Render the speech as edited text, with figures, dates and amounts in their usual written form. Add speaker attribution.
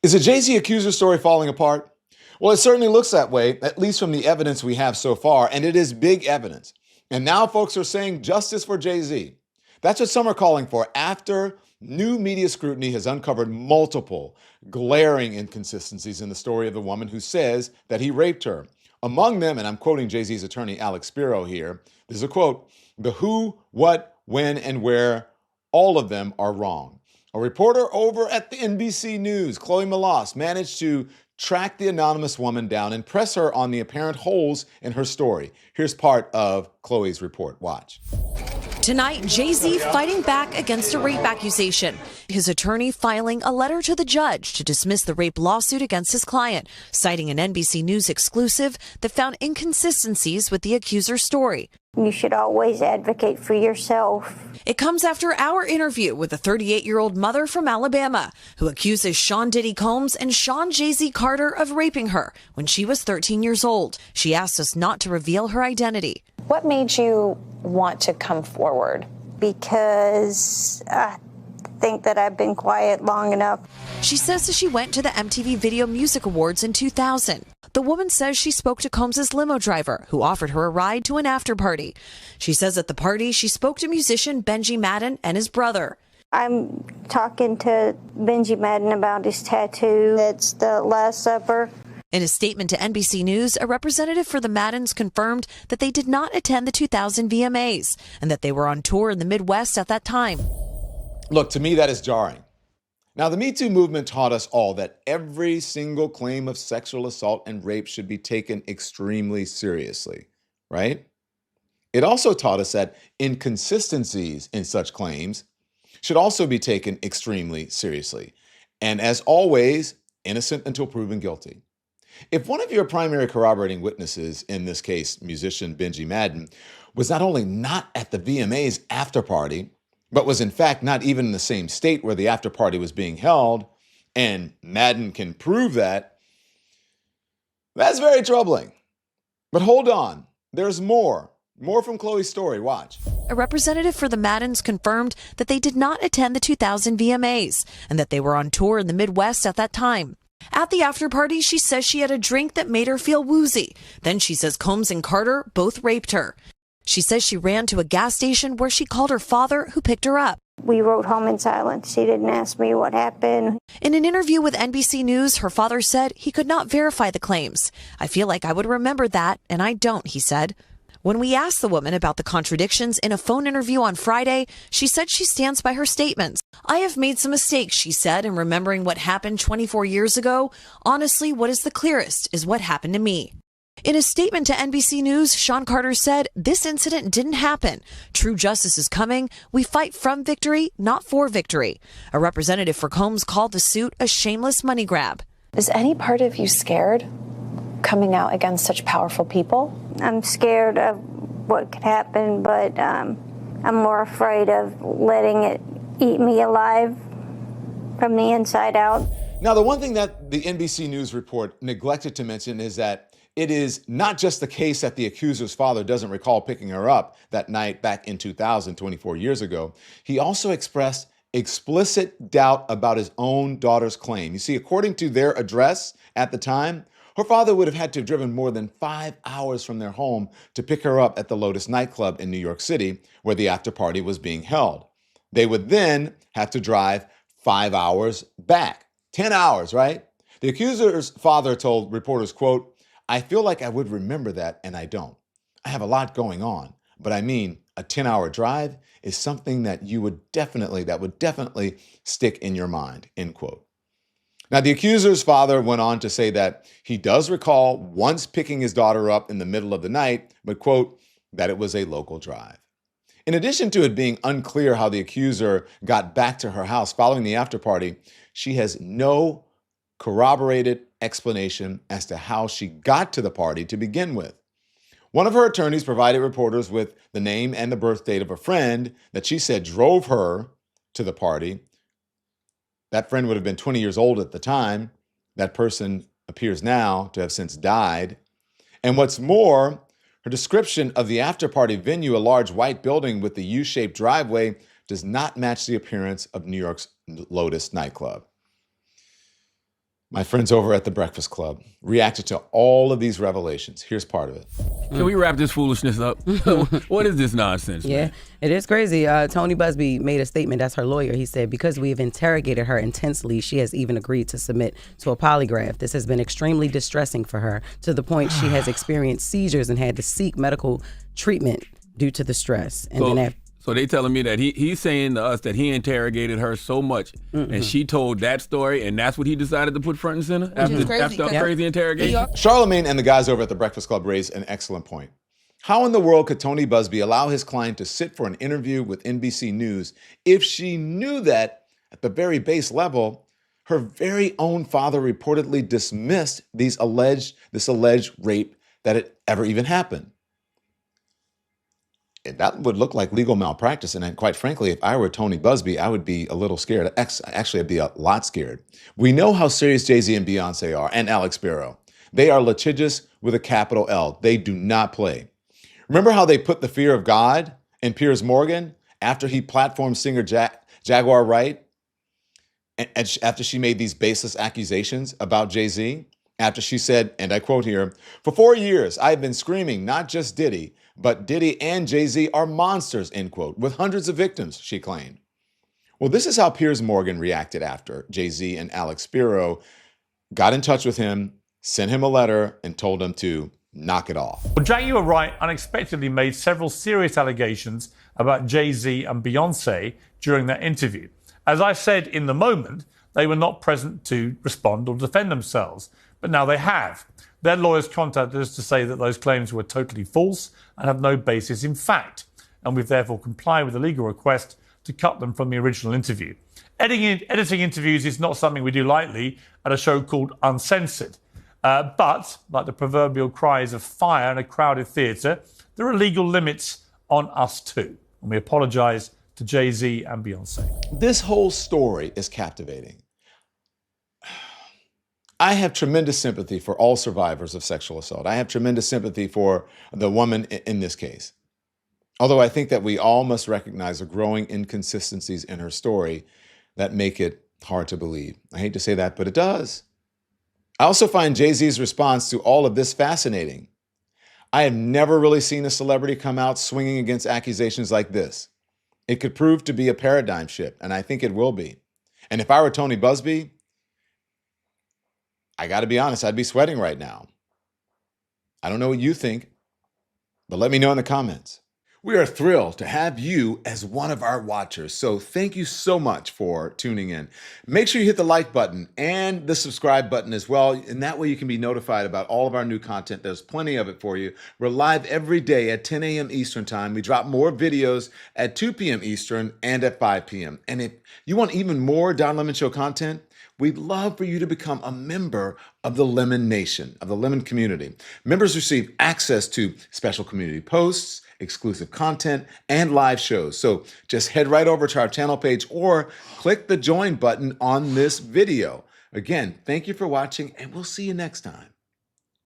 Speaker 1: Is the Jay-Z Accuser story falling apart? Well, it certainly looks that way, at least from the evidence we have so far, and it is big evidence. And now folks are saying justice for Jay-Z. That's what some are calling for after new media scrutiny has uncovered multiple glaring inconsistencies in the story of the woman who says that he raped her. Among them, and I'm quoting Jay-Z's attorney Alex Spiro here, there's a quote, "The who, what, when, and where, all of them are wrong." A reporter over at the NBC News, Chloe Melas, managed to track the anonymous woman down and press her on the apparent holes in her story. Here's part of Chloe's report. Watch.
Speaker 2: Tonight, Jay-Z fighting back against a rape accusation. His attorney filing a letter to the judge to dismiss the rape lawsuit against his client, citing an NBC News exclusive that found inconsistencies with the accuser's story.
Speaker 3: You should always advocate for yourself.
Speaker 2: It comes after our interview with a 38-year-old mother from Alabama who accuses Sean Diddy Combs and Sean Jay-Z Carter of raping her when she was 13 years old. She asked us not to reveal her identity.
Speaker 4: What made you want to come forward?
Speaker 3: Because I think that I've been quiet long enough.
Speaker 2: She says that she went to the MTV Video Music Awards in 2000. The woman says she spoke to Combs' limo driver, who offered her a ride to an after party. She says at the party, she spoke to musician Benji Madden and his brother.
Speaker 3: I'm talking to Benji Madden about his tattoo. It's the Last Supper.
Speaker 2: In a statement to NBC News, a representative for the Maddens confirmed that they did not attend the 2000 VMAs and that they were on tour in the Midwest at that time.
Speaker 1: Look, to me, that is jarring. Now, the Me Too movement taught us all that every single claim of sexual assault and rape should be taken extremely seriously, right? It also taught us that inconsistencies in such claims should also be taken extremely seriously. And as always, innocent until proven guilty. If one of your primary corroborating witnesses, in this case, musician Benji Madden, was not only not at the VMAs after party, but was in fact not even in the same state where the after party was being held, and Madden can prove that, that's very troubling. But hold on, there's more. More from Chloe's story. Watch.
Speaker 2: A representative for the Maddens confirmed that they did not attend the 2000 VMAs and that they were on tour in the Midwest at that time. At the after party, she says she had a drink that made her feel woozy. Then she says Combs and Carter both raped her. She says she ran to a gas station where she called her father, who picked her up.
Speaker 3: We rode home in silence. She didn't ask me what happened.
Speaker 2: In an interview with NBC News, her father said he could not verify the claims. "I feel like I would remember that, and I don't," he said. When we asked the woman about the contradictions in a phone interview on Friday, she said she stands by her statements. "I have made some mistakes," she said, in remembering what happened 24 years ago. "Honestly, what is the clearest is what happened to me." In a statement to NBC News, Sean Carter said, "This incident didn't happen. True justice is coming. We fight from victory, not for victory." A representative for Combs called the suit a shameless money grab.
Speaker 4: Is any part of you scared coming out against such powerful people?
Speaker 3: I'm scared of what could happen, but I'm more afraid of letting it eat me alive from the inside out.
Speaker 1: Now, the one thing that the NBC News report neglected to mention is that it is not just the case that the accuser's father doesn't recall picking her up that night back in 2000, 24 years ago. He also expressed explicit doubt about his own daughter's claim. You see, according to their address at the time, her father would have had to have driven more than 5 hours from their home to pick her up at the Lotus nightclub in New York City, where the after party was being held. They would then have to drive 5 hours back. 10 hours, right? The accuser's father told reporters, quote, "I feel like I would remember that, and I don't. I have a lot going on, but I mean, a 10-hour drive is something that would definitely stick in your mind," end quote. Now, the accuser's father went on to say that he does recall once picking his daughter up in the middle of the night, but, quote, that it was a local drive. In addition to it being unclear how the accuser got back to her house following the after party, she has no corroborated explanation as to how she got to the party to begin with. One of her attorneys provided reporters with the name and the birth date of a friend that she said drove her to the party. That friend would have been 20 years old at the time. That person appears now to have since died. And what's more, her description of the after-party venue, a large white building with the U-shaped driveway, does not match the appearance of New York's Lotus nightclub. My friends over at the Breakfast Club reacted to all of these revelations. Here's part of it.
Speaker 5: Can we wrap this foolishness up? What is this nonsense?
Speaker 6: Yeah,
Speaker 5: man?
Speaker 6: it is crazy. Tony Busby made a statement. That's her lawyer. He said, because we have interrogated her intensely, she has even agreed to submit to a polygraph. This has been extremely distressing for her, to the point she has experienced seizures and had to seek medical treatment due to the stress. And
Speaker 5: So they telling me that he's saying to us that he interrogated her so much, and she told that story, and that's what he decided to put front and center after a crazy interrogation.
Speaker 1: Charlemagne and the guys over at the Breakfast Club raised an excellent point. How in the world could Tony Busby allow his client to sit for an interview with NBC News if she knew that, at the very base level, her very own father reportedly dismissed this alleged rape that it ever even happened? That would look like legal malpractice. And quite frankly, if I were Tony Busby, I would be a little scared. Actually, I'd be a lot scared. We know how serious Jay-Z and Beyonce are, and Alex Sparrow. They are litigious with a capital L. They do not play. Remember how they put the fear of God in Piers Morgan after he platformed singer Jaguar Wright? And after she made these baseless accusations about Jay-Z? After she said, and I quote here, "For 4 years, I've been screaming, not just Diddy, but Diddy and Jay-Z are monsters," end quote, with hundreds of victims, she claimed. Well, this is how Piers Morgan reacted after Jay-Z and Alex Sparrow got in touch with him, sent him a letter, and told him to knock it off.
Speaker 7: Well, Jaguar Wright unexpectedly made several serious allegations about Jay-Z and Beyonce during that interview. As I said in the moment, they were not present to respond or defend themselves, but now they have. Their lawyers contacted us to say that those claims were totally false and have no basis in fact, and we've therefore complied with the legal request to cut them from the original interview. Editing interviews is not something we do lightly at a show called Uncensored. But, like the proverbial cries of fire in a crowded theatre, there are legal limits on us too. And we apologise to Jay-Z and Beyonce.
Speaker 1: This whole story is captivating. I have tremendous sympathy for all survivors of sexual assault. I have tremendous sympathy for the woman in this case. Although I think that we all must recognize the growing inconsistencies in her story that make it hard to believe. I hate to say that, but it does. I also find Jay-Z's response to all of this fascinating. I have never really seen a celebrity come out swinging against accusations like this. It could prove to be a paradigm shift, and I think it will be. And if I were Tony Busby, I got to be honest, I'd be sweating right now. I don't know what you think, but let me know in the comments. We are thrilled to have you as one of our watchers, so thank you so much for tuning in. Make sure you hit the like button and the subscribe button as well, and that way you can be notified about all of our new content. There's plenty of it for you. We're live every day at 10 a.m. Eastern Time. We drop more videos at 2 p.m. Eastern and at 5 p.m. And if you want even more Don Lemon Show content, we'd love for you to become a member of the Lemon Nation, of the Lemon community. Members receive access to special community posts, exclusive content, and live shows. So just head right over to our channel page or click the join button on this video. Again, thank you for watching, and we'll see you next time.